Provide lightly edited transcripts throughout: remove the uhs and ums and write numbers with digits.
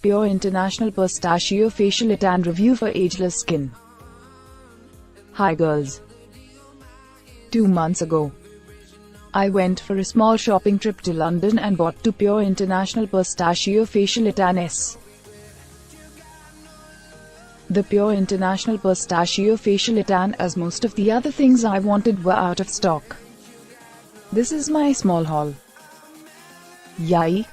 Pure International Pistachio Facial Tan Review for Ageless Skin. Hi girls. 2 months ago, I went for a small shopping trip to London and bought 2 Pure International Pistachio Facial Tan S. The Pure International Pistachio Facial Tan, as most of the other things I wanted, were out of stock. This is my small haul. Yay!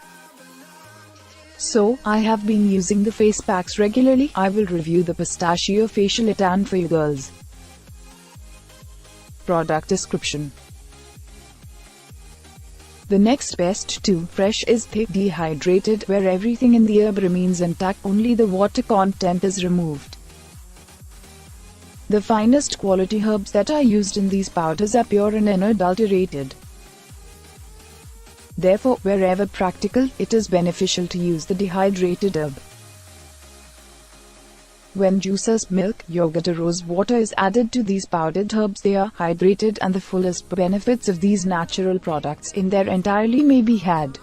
So, I have been using the face packs regularly. I will review the Pistachio Facial Tan for you girls. Product description. The next best to fresh is thick dehydrated, where everything in the herb remains intact, only the water content is removed. The finest quality herbs that are used in these powders are pure and unadulterated. Therefore, wherever practical, it is beneficial to use the dehydrated herb. When juices, milk, yogurt or rose water is added to these powdered herbs, they are hydrated and the fullest benefits of these natural products in their entirety may be had.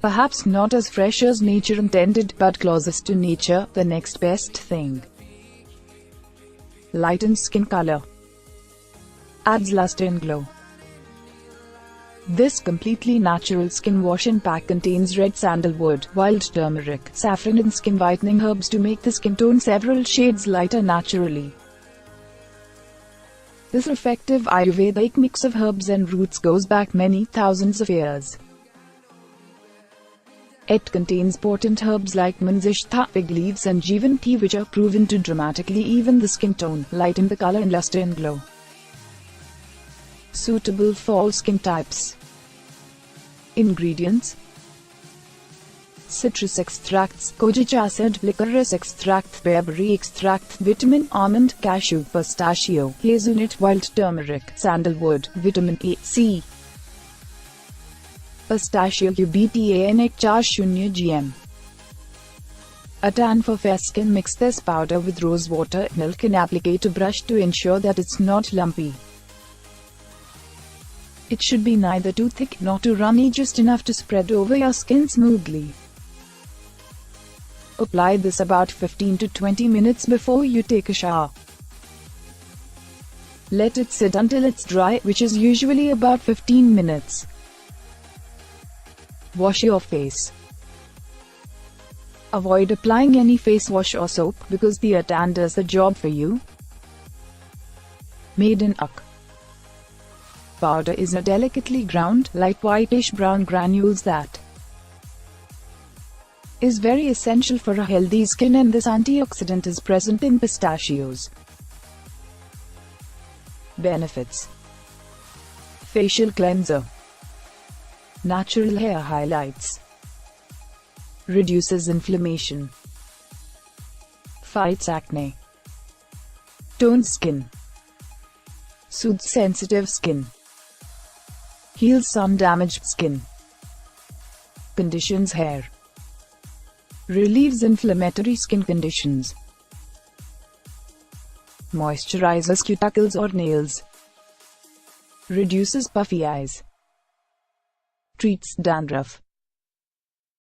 Perhaps not as fresh as nature intended, but closest to nature, the next best thing. Lightens skin color. Adds luster and glow. This completely natural skin wash-in pack contains red sandalwood, wild turmeric, saffron and skin whitening herbs to make the skin tone several shades lighter naturally. This effective Ayurvedic mix of herbs and roots goes back many thousands of years. It contains potent herbs like manzishtha, fig leaves and jeevan tea, which are proven to dramatically even the skin tone, lighten the color and luster and glow. Suitable for all skin types. Ingredients: citrus extracts, kojic acid, licorice extract, berberry extract, vitamin, almond, cashew, pistachio, hazelnut, wild turmeric, sandalwood, vitamin A, C. Pistachio Btan 40 gm. A tan for fair skin. Mix this powder with rose water, milk and apply to brush to ensure that it's not lumpy. It should be neither too thick nor too runny, just enough to spread over your skin smoothly. Apply this about 15 to 20 minutes before you take a shower. Let it sit until it's dry, which is usually about 15 minutes. Wash your face. Avoid applying any face wash or soap, because the tan does the job for you. Made in UK. Powder is a delicately ground, light whitish-brown granules that is very essential for a healthy skin, and this antioxidant is present in pistachios. Benefits: facial cleanser, natural hair highlights, reduces inflammation, fights acne, tones skin, soothes sensitive skin, heals sun-damaged skin, conditions hair, relieves inflammatory skin conditions, moisturizes cuticles or nails, reduces puffy eyes, treats dandruff.